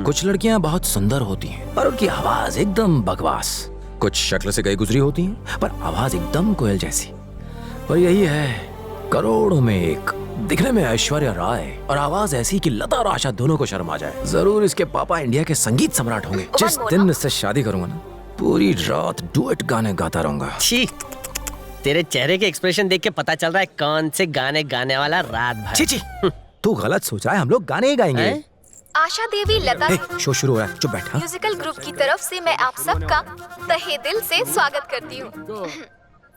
कुछ लड़कियां बहुत सुंदर होती हैं पर उनकी आवाज एकदम बकवास। कुछ शक्ल से गई गुजरी होती हैं पर आवाज एकदम कोयल जैसी। और यही है करोड़ों में एक, दिखने में ऐश्वर्या राय और आवाज ऐसी कि लता और आशा दोनों को शर्म आ जाए। जरूर इसके पापा इंडिया के संगीत सम्राट होंगे। जिस दिन इससे शादी करूंगा ना, पूरी रात डुएट गाने गाता रहूंगा। छी, तेरे चेहरे के एक्सप्रेशन देख के पता चल रहा है कौन से गाने गाने वाला रात भर। छी छी, तू गलत सोच रहा है, हम लोग गाने ही गाएंगे। आशा देवी लता शो शुरू हो रहा है, चुप बैठ। म्यूजिकल ग्रुप की तरफ से मैं आप सबका तहे दिल से स्वागत करती हूँ।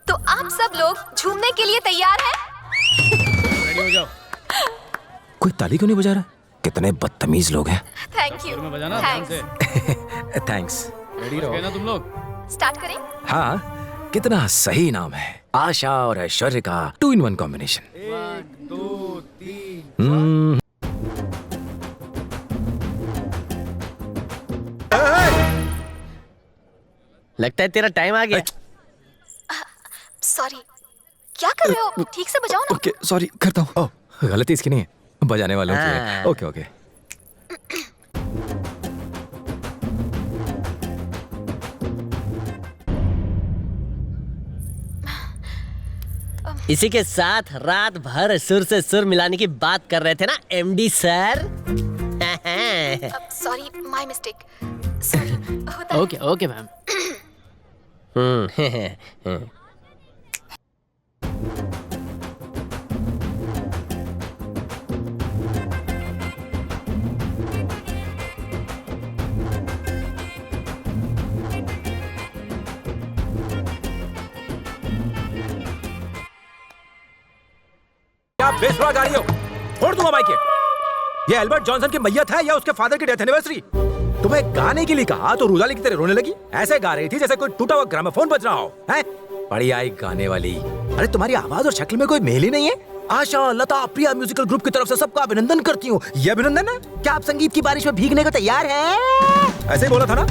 तो आप सब लोग झूमने के लिए तैयार हैं? रेडी हो जाओ। कोई ताली क्यों नहीं बजा रहा? कितने बदतमीज लोग हैं। Thank you. थैंक्स। रेडी रहो ना तुम लोग। स्टार्ट करें? हाँ, कितना सही नाम है, आशा और ऐश्वर्य का 2 in 1 कॉम्बिनेशन। 1 2 3। लगता है तेरा टाइम आ गया। सॉरी, क्या कर रहे हो? ठीक से बजाओ ना। ओके, सॉरी, करता हूँ। ओह, गलती इसकी नहीं है, बजाने वालों की है। Okay okay. इसी के साथ रात भर सुर से सुर मिलाने की बात कर रहे थे ना MD sir. Sorry, my mistake. Sorry. Okay okay ma'am. आप बेसुरा गाड़ी हो, फोड़ दूंगा माइक। ये एल्बर्ट जॉनसन की मैयत है या उसके फादर की डेथ एनिवर्सरी? तुम्हें गाने के लिए कहा तो रूदाली की तरह रोने लगी। ऐसे गा रही थी जैसे कोई टूटा हुआ ग्रामोफोन बज रहा हो। हैं? बड़ी आई गाने वाली। अरे तुम्हारी आवाज और शक्ल में कोई मेल ही नहीं है। आशा, लता, प्रिया म्यूजिकल ग्रुप की तरफ से सबका अभिनंदन करती हूँ। ये अभिनंदन है? क्या आप संगीत की बारिश में भीगने को तैयार हैं? ऐसे ही बोला था ना?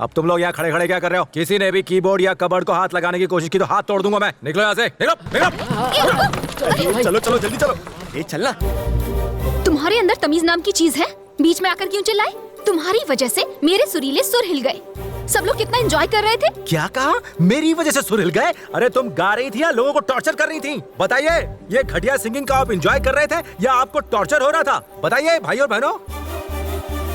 अब तुम लोग यहाँ खड़े खड़े क्या कर रहे हो? किसी ने भी कीबोर्ड या कबर्ड को हाथ लगाने की कोशिश की तो हाथ तोड़ दूंगा मैं। निकलो यहाँ से, निकलो। चलो चलो जल्दी चलो। ये चलना। तुम्हारे अंदर तमीज नाम की चीज है? बीच में आकर क्यों चिल्लाए? तुम्हारी वजह से मेरे सुरीले सुर हिल गए। सब लोग कितना एंजॉय कर रहे थे। क्या कहा? मेरी वजह से सुर हिल गए? अरे तुम गा रही थी या लोगों को टॉर्चर कर रही थी? बताइए, ये घटिया सिंगिंग का आप एंजॉय कर रहे थे या आपको टॉर्चर हो रहा था? बताइए भाई और बहनों।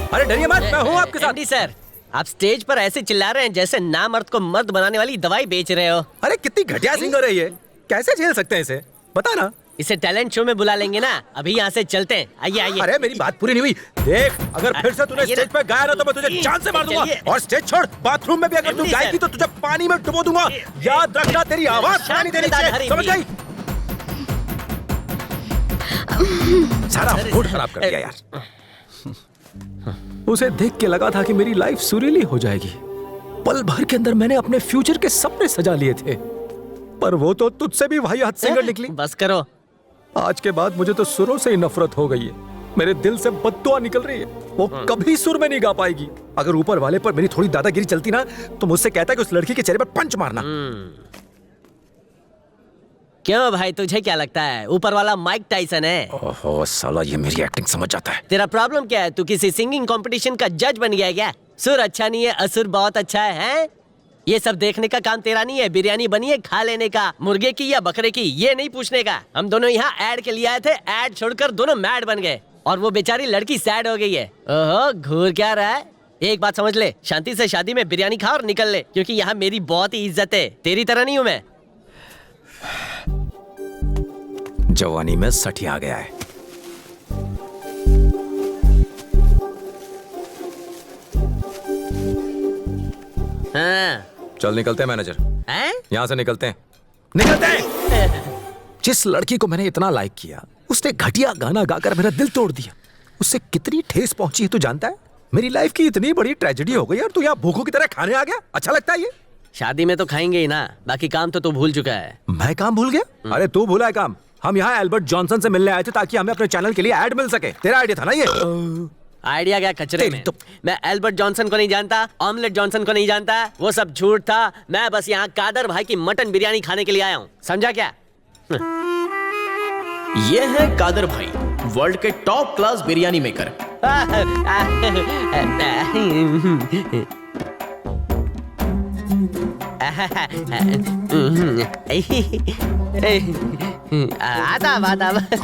अरे डरिए मत, मैं हूँ आपके साथ। सर, आप स्टेज पर ऐसे चिल्ला रहे हैं जैसे नामर्द को मर्द बनाने वाली दवाई बेच रहे हो। अरे कितनी घटिया सिंगर है ये, कैसे झेल सकते हैं इसे? बता ना। इसे टैलेंट शो में बुला लेंगे ना। अभी यहाँ से चलते हैं। आइए आइए। अरे मेरी बात पूरी नहीं हुई। देख, अगर फिर से तूने स्टेज पे गाया ना तो मैं तुझे जान से मार दूंगा। और स्टेज छोड़, बाथरूम में भी अगर तू गाएगी तो तुझे पानी में डुबो दूंगा। याद रखना, तेरी आवाज सुनाई देनी चाहिए, समझ गई? सारा मूड खराब कर दिया यार। उसे देख के लगा था कि मेरी लाइफ सुरीली हो जाएगी। पल भर के अंदर मैंने अपने फ्यूचर के सपने सजा लिए थे, पर वो तो तुझसे भी वाहियात सिंगर निकली। बस करो। आज के बाद मुझे तो सुरों से ही नफरत हो गई है। मेरे दिल से बद्दुआ निकल रही है। वो कभी सुर में नहीं गा पाएगी। अगर ऊपर वाले पर मेरी थोड़ी दादागिरी चलती ना तो मुझसे कहता कि उस लड़की के चेहरे पर पंच मारना। क्यों भाई, तुझे क्या लगता है ऊपर वाला माइक टाइसन है? ओहो साला, ये मेरी एक्टिंग समझ जाता है। तेरा प्रॉब्लम क्या है? तू किसी सिंगिंग कंपटीशन का जज बन गया है क्या? सुर अच्छा नहीं है, असुर बहुत अच्छा है? ये सब देखने का काम तेरा नहीं है। बिरयानी बनी है खा लेने का, मुर्गे की या बकरे की, ये नहीं पूछने का। हम दोनों यहाँ ऐड के लिए आए थे, ऐड छोड़कर दोनों मैड बन गए और वो बेचारी लड़की सैड हो गई है। ओहो, घूर क्या रहा है? एक बात समझ ले, शांति से शादी में बिरयानी खा और निकल ले, क्योंकि यहाँ मेरी बहुत ही इज्जत है। तेरी तरह नहीं हूँ मैं। जवानी में सठी आ गया है। हाँ। चल निकलते हैं मैनेजर। हैं? यहाँ से निकलते हैं, निकलते हैं। जिस लड़की को मैंने इतना लाइक किया, उसने घटिया गाना गाकर मेरा दिल तोड़ दिया। उससे कितनी ठेस पहुंची है तू जानता है? मेरी लाइफ की इतनी बड़ी ट्रेजेडी हो गई यार। तू यहाँ भूखों की तरह खाने आ गया? अच्छा लगता है ये? शादी में तो खाएंगे ही ना, बाकी काम तो तू भूल चुका है। मैं काम भूल गया? अरे तू भूला है काम। हम यहाँ एल्बर्ट जॉनसन से मिलने आए थे ताकि हमें अपने चैनल के लिए ऐड मिल सके। तेरा आइडिया था ना ये? आइडिया क्या कचरे में? मैं एल्बर्ट जॉनसन को नहीं जानता, ऑमलेट जॉनसन को नहीं जानता, वो सब झूठ था। मैं बस यहाँ कादर भाई की मटन बिरयानी खाने के लिए आया हूँ, समझा क्या? ये है कादर भाई, वर्ल्ड के टॉप क्लास बिरयानी मेकर।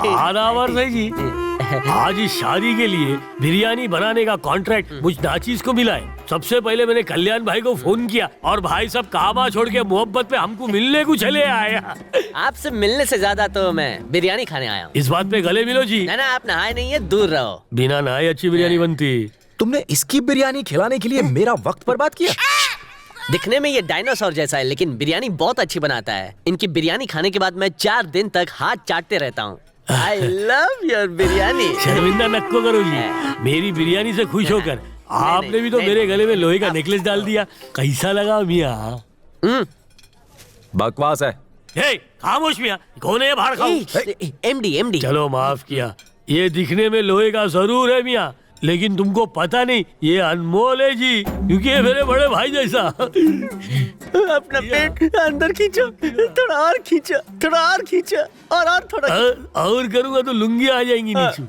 आदावर भाई जी, आज इस शादी के लिए बिरयानी बनाने का कॉन्ट्रैक्ट मुझ नाचीज को मिला है। सबसे पहले मैंने कल्याण भाई को फोन किया और भाई सब काबा छोड़ के मोहब्बत पे हमको मिलने को चले आया। आपसे मिलने से ज्यादा तो मैं बिरयानी खाने आया हूँ। इस बात पे गले मिलो जी। ना आप नहाए नहीं है, दूर रहो। बिना नहाए अच्छी बिरयानी बनती। तुमने इसकी बिरयानी खिलाने के लिए मेरा वक्त बर्बाद किया। दिखने में ये डायनासोर जैसा है, लेकिन बिरयानी बहुत अच्छी बनाता है। इनकी बिरयानी खाने के बाद मैं 4 दिन तक हाथ चाटते रहता हूँ। I love your biryani. शर्मिंदा नक्को करो जी, मेरी बिरयानी से खुश होकर आपने भी तो मेरे गले में लोहे का नेकलेस डाल दिया। कैसा लगा मियाँ? बकवास है। हे, खामोश मियाँ, कौन है ये बाहर खाओ। एमडी चलो माफ किया, ये दिखने में लोहे का जरूर है मियाँ, लेकिन तुमको पता नहीं ये अनमोल है जी, क्योंकि ये मेरे बड़े भाई जैसा। अपना पेट अंदर खींचो, थोड़ा और खींचो, थोड़ा और खींचो, और थोड़ा और करूंगा तो लुंगी आ जाएंगी नीचे।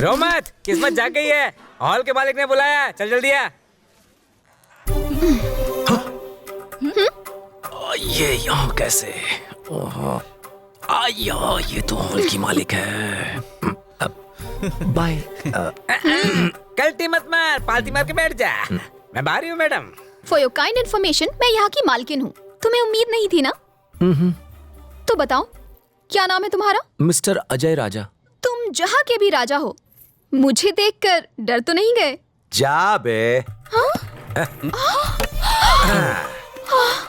रोमत, किस्मत जाग गई है। हॉल के मालिक ने बुलाया, चल जल्दी आ। ये यहाँ कैसे? आया, ये तो हॉल की मालिक है। बाय। गलती मत मार, पालती मार के बैठ जा। मैं बाहर ही हूँ madam. For your kind information, मैं यहाँ की मालकिन हूँ। तुम्हें उम्मीद नहीं थी ना? तो बताओ, क्या नाम है तुम्हारा? मिस्टर अजय राजा। तुम जहाँ के भी राजा हो, मुझे देखकर डर तो नहीं गए? जा बे।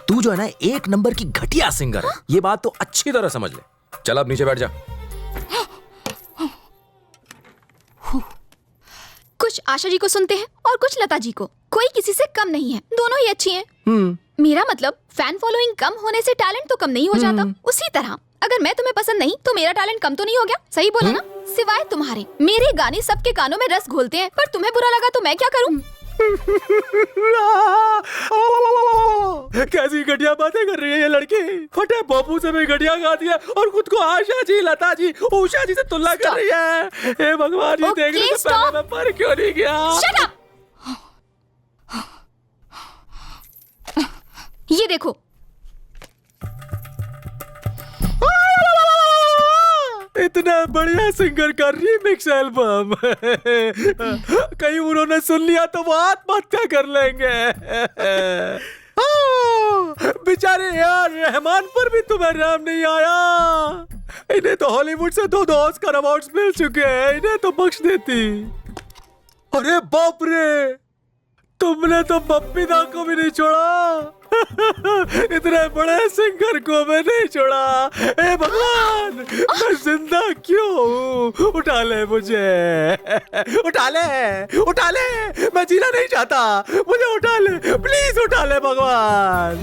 तू जो है ना, एक नंबर की घटिया सिंगर है। ये बात तो अच्छी तरह समझ ले। चल अब नीचे बैठ जा। कुछ आशा जी को सुनते हैं और कुछ लता जी को। कोई किसी से कम नहीं है, दोनों ही अच्छी हैं। मेरा मतलब, फैन फॉलोइंग कम होने से टैलेंट तो कम नहीं हो जाता। उसी तरह अगर मैं तुम्हें पसंद नहीं तो मेरा टैलेंट कम तो नहीं हो गया। सही बोला ना? सिवाय तुम्हारे, मेरे गाने सबके कानों में रस घोलते हैं, पर तुम्हें बुरा लगा तो मैं क्या करूं? कैसी घटिया बातें कर रही है ये लड़की। फटे पप्पू से भी घटिया गाती है और खुद को आशा जी, लता जी, उषा जी से तुलना कर रही है। हे भगवान, ये देखने से पहले मैं पर क्यों नहीं गया? Shut up! ये देखो, इतना बढ़िया सिंगर का रीमिक्स एल्बम। कहीं उन्होंने सुन लिया तो वो आत्महत्या कर लेंगे। बेचारे यार, रहमान पर भी तुम्हें राम नहीं आया। इन्हें तो हॉलीवुड से 2 ऑस्कर अवार्ड्स मिल चुके हैं, इन्हें तो बख्श देती। अरे बाप रे, तुमने तो बप्पी दा को भी नहीं छोड़ा। इतने बड़े सिंगर को मैं नहीं छोड़ा। हे भगवान, मैं जिंदा क्यों हूँ? उठा ले मुझे, उठा ले, उठा ले। मैं जीना नहीं चाहता, मुझे उठा ले, प्लीज उठा ले भगवान।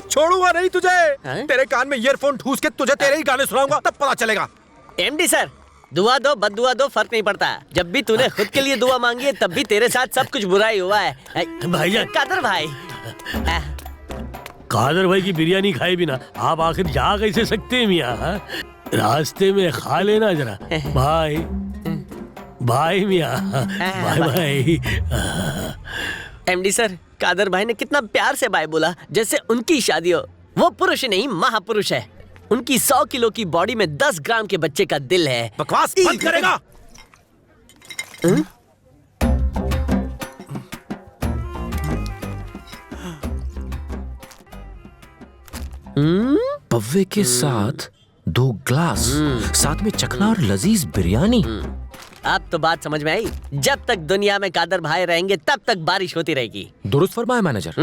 छोड़ूंगा नहीं तुझे। तेरे कान में ईयरफोन ठूस के तुझे तेरे ही गाने सुनाऊंगा, तब पता चलेगा। एमडी सर, दुआ दो बददुआ दो, फर्क नहीं पड़ता। जब भी तूने खुद के लिए दुआ मांगी है, तब भी तेरे साथ सब कुछ बुरा ही हुआ है। भाईजान, कादर भाई, कादर भाई की बिरयानी खाए बिना आप आखिर जा कैसे सकते हैं मियाँ? रास्ते में खा लेना जरा। भाई भाई मियाँ, bye bye. MD sir, Kadar भाई ने कितना प्यार से बाय बोला, जैसे उनकी शादी हो। वो पुरुष नहीं, महापुरुष है। उनकी 100 किलो की बॉडी में 10 ग्राम के बच्चे का दिल है। बकवास बंद करेगा? पव्वे के साथ 2 ग्लास, साथ में चखना और लजीज बिरयानी। अब तो बात समझ में आई। जब तक दुनिया में कादर भाई रहेंगे, तब तक बारिश होती रहेगी। दुरुस्त फरमाया मैनेजर।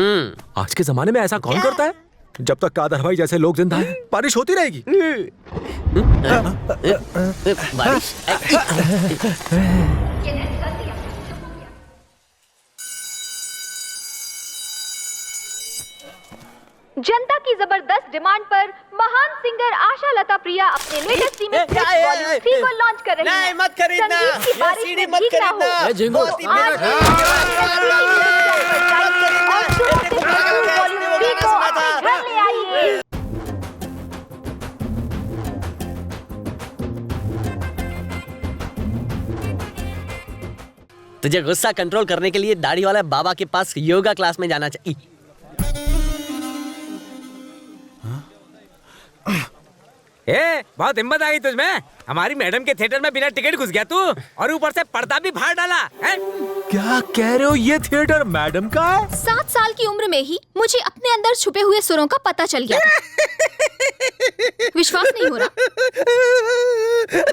आज के जमाने में ऐसा कौन करता है? जब तक कादर भाई जैसे लोग जिंदा हैं, बारिश होती रहेगी। बारिश। जनता की जबरदस्त डिमांड पर महान सिंगर आशा लता प्रिया अपने लेटेस्ट रीमिक्स वॉल्यूम 3 को लॉन्च कर रही हैं। नहीं, मत खरीदना। संगीत की बारिश सीडी में मत भीगना खरीदना। हो। झिंगो। आज वॉल्यूम 3 को अपने घर ले आइए। तुझे गुस्सा कंट्रोल करने के लिए दाढ़ी वाले बाबा के पास योगा क्लास में जाना चाहिए। बहुत हिम्मत आ गई तुझमें। हमारी मैडम के थिएटर में बिना टिकट घुस गया तू, और ऊपर से पर्दा भी फाड़ डाला है? क्या कह रहे हो? ये थिएटर मैडम का है? 7 साल की उम्र में ही मुझे अपने अंदर छुपे हुए सुरों का पता चल गया था। विश्वास नहीं हो रहा?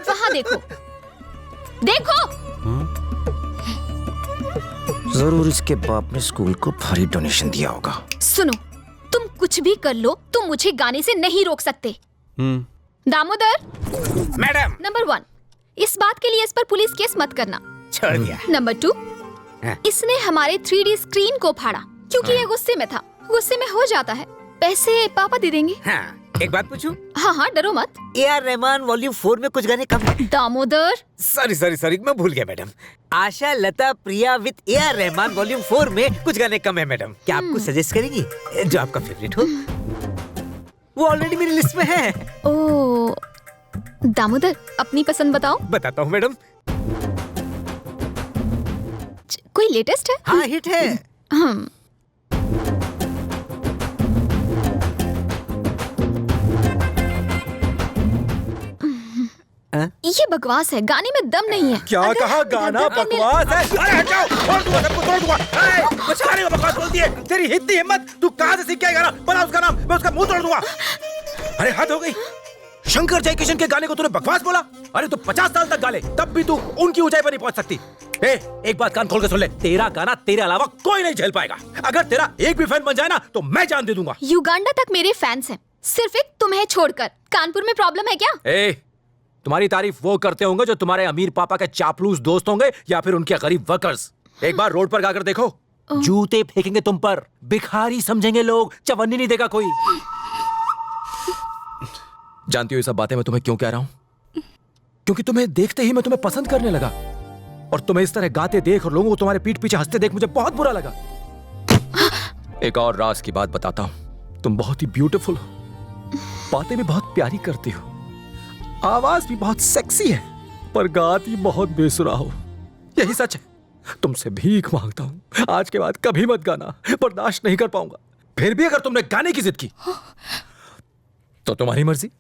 वहाँ देखो, देखो। जरूर इसके बाप ने स्कूल को भारी डोनेशन दिया होगा। सुनो, तुम कुछ भी कर लो, तुम मुझे गाने से नहीं रोक सकते। दामोदर। मैडम। नंबर 1, इस बात के लिए इस पर पुलिस केस मत करना। छोड़ दिया। नंबर 2, हाँ। इसने हमारे 3D स्क्रीन को फाड़ा क्योंकि ये गुस्से में था। गुस्से में हो जाता है। पैसे पापा दे देंगे। हाँ, एक बात पूछूं? हाँ, डरो मत। AR रहमान वॉल्यूम 4 में कुछ गाने कम है। दामोदर। सॉरी, मैं भूल गया madam. Asha, Lata, Priya with AR Rahman volume 4 में कुछ गाने कम है मैडम। क्या आपको सजेस्ट करेंगी जो आपका फेवरेट हो? वो ऑलरेडी मेरी लिस्ट में है। ओ, दामोदर, अपनी पसंद बताओ। बताता हूँ मैडम। कोई लेटेस्ट है? हाँ, हिट है। ये बकवास है, गाने में दम नहीं है। क्या अगर कहा? हम गाना इधर-उधर बकवास है? अरे हट जाओ, छोड़ दूंगा सबको, छोड़ दूंगा। कुछ गाने को बकवास बोलती है? तेरी इतनी हिम्मत, तू कहाँ से सीख के आया गाना? बता उसका नाम, मैं उसका मुंह तोड़ दूंगा। अरे हद हो गई। शंकर जयकिशन के गाने को तूने बकवास बोला? अरे तू 50 साल तक गा ले, तब भी तू उनकी ऊंचाई पर नहीं पहुंच सकती। एक बात कान खोल के सुन ले, तेरा गाना तेरे अलावा कोई नहीं झेल पाएगा। अगर तेरा एक भी फैन बन जाए ना, तो मैं जान दे दूंगा। युगांडा तक मेरे फैंस हैं, सिर्फ एक तुम्हें छोड़कर। कानपुर में प्रॉब्लम है क्या? तुम्हारी तारीफ वो करते होंगे जो तुम्हारे अमीर पापा के चापलूस दोस्त होंगे या फिर उनके गरीब वर्कर्स। एक बार रोड पर गाकर देखो, जूते फेंकेंगे तुम पर, भिखारी समझेंगे लोग, चवन्नी नहीं देगा कोई। जानती हो ये सब बातें मैं तुम्हें क्यों कह रहा हूं? क्योंकि तुम्हें देखते ही मैं तुम्हें पसंद करने लगा, और तुम्हें इस तरह गाते देख और लोगों को तुम्हारे पीठ पीछे हंसते देख मुझे बहुत बुरा लगा। एक और राज की बात बताता हूं, तुम बहुत ही ब्यूटीफुल हो, बातें भी बहुत प्यारी करती हो, आवाज भी बहुत सेक्सी है, पर गाती बहुत बेसुरा हो। यही सच है। तुमसे भीख मांगता हूं, आज के बाद कभी मत गाना, बर्दाश्त नहीं कर पाऊंगा। फिर भी अगर तुमने गाने की जिद की तो तुम्हारी मर्जी।